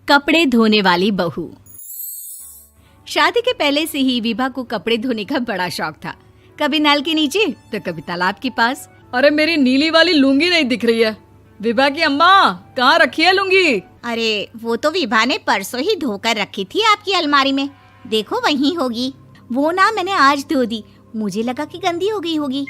कपड़े धोने वाली बहू। शादी के पहले से ही विभा को कपड़े धोने का बड़ा शौक था। कभी नल के नीचे तो कभी तालाब के पास। अरे मेरी नीली वाली लुंगी नहीं दिख रही है। विभा की अम्मा, कहाँ रखी है लुंगी? अरे वो तो विभा ने परसों ही धोकर रखी थी आपकी अलमारी में, देखो वहीं होगी। वो ना मैंने आज धो दी, मुझे लगा कि गंदी हो गई होगी।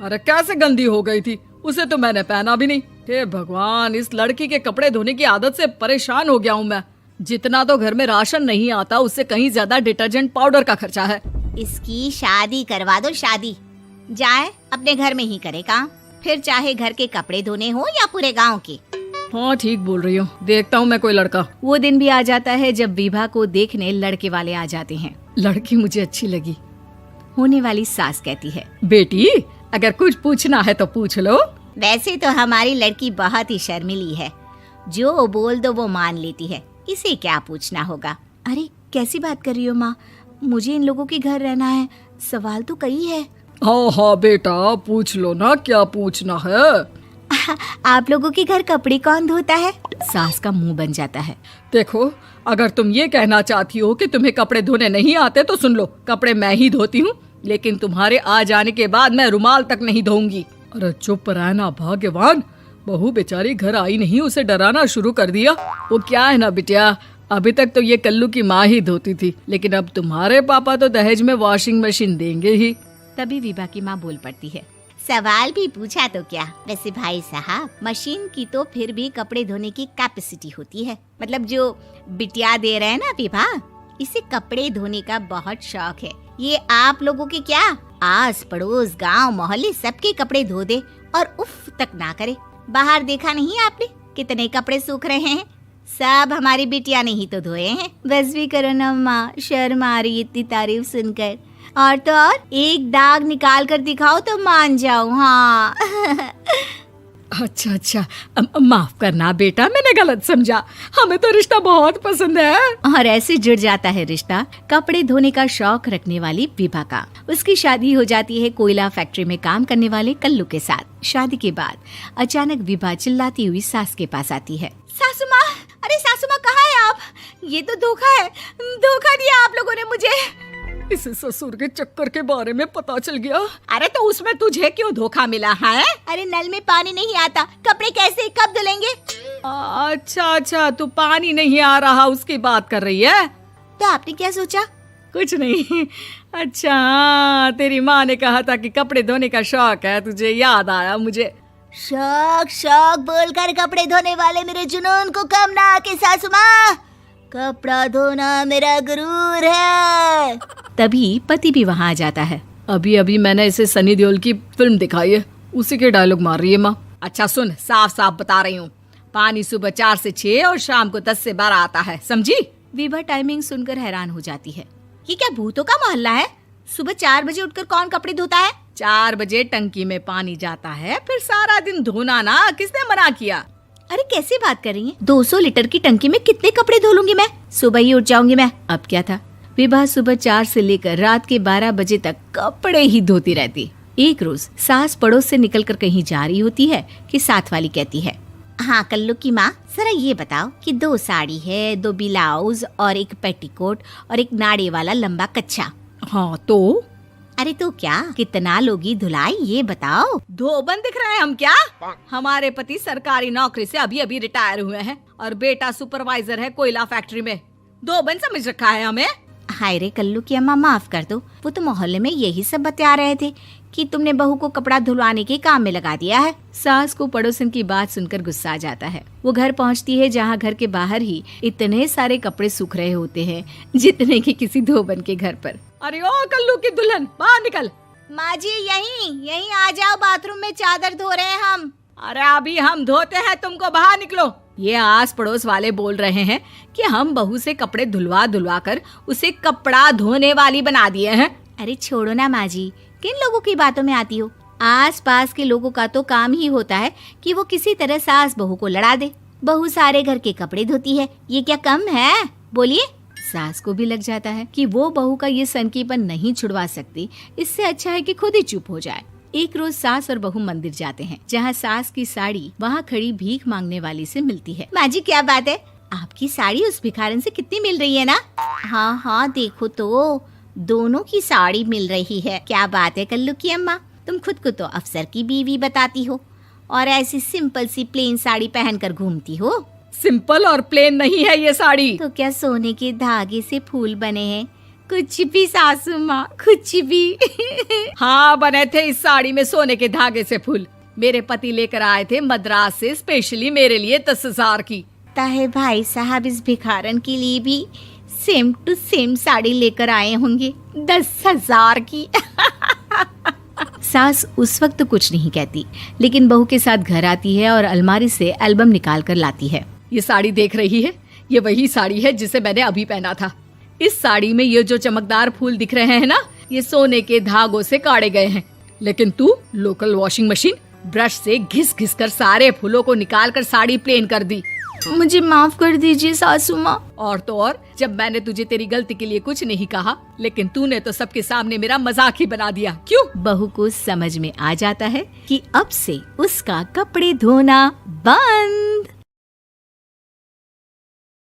अरे कैसे गंदी हो गई थी? उसे तो मैंने पहना भी नहीं। हे भगवान, इस लड़की के कपड़े धोने की आदत से परेशान हो गया हूँ मैं। जितना तो घर में राशन नहीं आता, उससे कहीं ज्यादा डिटर्जेंट पाउडर का खर्चा है। इसकी शादी करवा दो, शादी जाए अपने घर में ही करे काम, फिर चाहे घर के कपड़े धोने हो या पूरे गांव के। हाँ ठीक बोल रही हूँ, देखता हूँ मैं कोई लड़का। वो दिन भी आ जाता है जब विभा को देखने लड़के वाले आ जाते हैं। लड़की मुझे अच्छी लगी। होने वाली सास कहती है, बेटी अगर कुछ पूछना है तो पूछ लो। वैसे तो हमारी लड़की बहुत ही शर्मीली है, जो बोल दो वो मान लेती है, इसे क्या पूछना होगा। अरे कैसी बात कर रही हो माँ, मुझे इन लोगों के घर रहना है, सवाल तो कई है। हाँ हाँ बेटा, पूछ लो ना, क्या पूछना है। आप लोगों के घर कपड़े कौन धोता है? सास का मुंह बन जाता है। देखो, अगर तुम ये कहना चाहती हो कि तुम्हें कपड़े धोने नहीं आते तो सुन लो, कपड़े मैं ही धोती हूँ, लेकिन तुम्हारे आ जाने के बाद मैं रुमाल तक नहीं धोऊंगी। अरे चुप रहना भाग्यवान, बहू बेचारी घर आई नहीं, उसे डराना शुरू कर दिया। वो क्या है ना बिटिया, अभी तक तो ये कल्लू की माँ ही धोती थी, लेकिन अब तुम्हारे पापा तो दहेज में वॉशिंग मशीन देंगे ही। तभी विभा की माँ बोल पड़ती है, सवाल भी पूछा तो क्या। वैसे भाई साहब, मशीन की तो फिर भी कपड़े धोने की कैपेसिटी होती है। मतलब जो बिटिया दे रहे हैं ना विभा, इसे कपड़े धोने का बहुत शौक है। ये आप लोगों के क्या, आस पड़ोस गांव मोहल्ले सबके कपड़े धो दे और उफ तक ना करे। बाहर देखा नहीं आपने कितने कपड़े सूख रहे हैं? सब हमारी बिटिया ने ही तो धोए हैं। बस भी करो ना माँ, शर्म आ रही इतनी तारीफ सुनकर। और तो और एक दाग निकाल कर दिखाओ तो मान जाऊं। हाँ अच्छा, माफ करना बेटा, मैंने गलत समझा। हमें तो रिश्ता बहुत पसंद है। और ऐसे जुड़ जाता है रिश्ता कपड़े धोने का शौक रखने वाली विभा का। उसकी शादी हो जाती है कोयला फैक्ट्री में काम करने वाले कल्लू के साथ। शादी के बाद अचानक विभा चिल्लाती हुई सास के पास आती है। सासू माँ, अरे सासू माँ कहाँ है आप? ये तो धोखा है, धोखा दिया आप लोगों ने मुझे। इसे ससुर के चक्कर के बारे में पता चल गया। अरे तो उसमें तुझे क्यों धोखा मिला है? अरे नल में पानी नहीं आता, कपड़े कैसे कब धुलेंगे? अच्छा, तू पानी नहीं आ रहा उसकी बात कर रही है। तो आपने क्या सोचा? कुछ नहीं। अच्छा, तेरी माँ ने कहा था कि कपड़े धोने का शौक है तुझे, याद आया मुझे। शौक बोलकर कपड़े धोने वाले मेरे जुनून को कम ना आके सासू माँ, कपड़ा धोना मेरा गुरूर है। तभी पति भी वहाँ आ जाता है। अभी मैंने इसे सनी देओल की फिल्म दिखाई है, उसी के डायलॉग मार रही है माँ। अच्छा सुन, साफ साफ बता रही हूँ, पानी सुबह 4 से 6 और शाम को 10 से 12 आता है, समझी? विभा टाइमिंग सुनकर हैरान हो जाती है। ये क्या भूतों का मोहल्ला है? सुबह 4 बजे उठकर कौन कपड़े धोता है? 4 बजे टंकी में पानी जाता है, फिर सारा दिन धोना ना, किसने मना किया? अरे कैसी बात कर रही हैं? 200 लीटर की टंकी में कितने कपड़े धो लूंगी मैं? सुबह ही उठ जाऊंगी मैं। अब क्या था, विभा सुबह 4 से लेकर रात के 12 बजे तक कपड़े ही धोती रहती। एक रोज सास पड़ोस से निकलकर कहीं जा रही होती है कि साथ वाली कहती है, हाँ कल्लू की माँ, जरा ये बताओ कि 2 साड़ी है, 2 ब्लाउज और एक पेटीकोट और एक नाड़े वाला लंबा कच्छा। हाँ तो? अरे तो क्या, कितना लोगी धुलाई ये बताओ। धोबन दिख रहे हैं हम क्या? हमारे पति सरकारी नौकरी से अभी रिटायर हुए हैं और बेटा सुपरवाइजर है कोयला फैक्ट्री में। धोबन समझ रखा है हमें? हाय रे कल्लू की अम्मा, माफ कर दो, वो तो मोहल्ले में यही सब बता रहे थे कि तुमने बहू को कपड़ा धुलवाने के काम में लगा दिया है। सास को पड़ोसन की बात सुनकर गुस्सा आ जाता है। वो घर पहुंचती है जहां घर के बाहर ही इतने सारे कपड़े सूख रहे होते हैं जितने कि किसी धोबन के घर पर। अरे ओ कल्लू की दुल्हन, बाहर निकल। माँ जी यहीं आ जाओ, बाथरूम में चादर धो रहे हैं हम। अरे अभी हम धोते हैं, तुमको बाहर निकलो। ये आस पड़ोस वाले बोल रहे हैं कि हम बहू से कपड़े धुलवा कर उसे कपड़ा धोने वाली बना दिए हैं। अरे छोड़ो ना माँ जी, किन लोगों की बातों में आती हो? आस पास के लोगों का तो काम ही होता है कि वो किसी तरह सास बहू को लड़ा दे। बहू सारे घर के कपड़े धोती है, ये क्या कम है? बोलिए। सास को भी लग जाता है कि वो बहू का ये सनकीपन नहीं छुड़वा सकती, इससे अच्छा है कि खुद ही चुप हो जाए। एक रोज सास और बहू मंदिर जाते हैं, जहाँ सास की साड़ी वहाँ खड़ी भीख मांगने वाली से मिलती है। माँ जी क्या बात है, आपकी साड़ी उस भिखारन से कितनी मिल रही है ना? हाँ हाँ देखो तो, दोनों की साड़ी मिल रही है। क्या बात है कल्लू की अम्मा, तुम खुद को तो अफसर की बीवी बताती हो और ऐसी सिंपल सी प्लेन साड़ी पहनकर घूमती हो। सिंपल और प्लेन नहीं है ये साड़ी। तो क्या सोने के धागे से फूल बने हैं? कुछ भी सासू माँ, कुछ भी। हाँ बने थे इस साड़ी में सोने के धागे से फूल। मेरे पति लेकर आए थे मद्रास से स्पेशली मेरे लिए 10,000 की। ताहे भाई साहब इस भिखारन के लिए भी सेम टू सेम साड़ी लेकर आए होंगे 10,000 की। सास उस वक्त तो कुछ नहीं कहती, लेकिन बहू के साथ घर आती है और अलमारी से एल्बम निकाल कर लाती है। ये साड़ी देख रही है, ये वही साड़ी है जिसे मैंने अभी पहना था। इस साड़ी में ये जो चमकदार फूल दिख रहे हैं ना, ये सोने के धागों से काढ़े गए हैं। लेकिन तू लोकल वॉशिंग मशीन ब्रश से घिस घिस कर सारे फूलों को निकाल कर साड़ी प्लेन कर दी। मुझे माफ कर दीजिए सासू माँ। और तो और, जब मैंने तुझे तेरी गलती के लिए कुछ नहीं कहा, लेकिन तूने तो सबके सामने मेरा मजाक ही बना दिया। क्यों? बहू को समझ में आ जाता है कि अब से उसका कपड़े धोना बंद।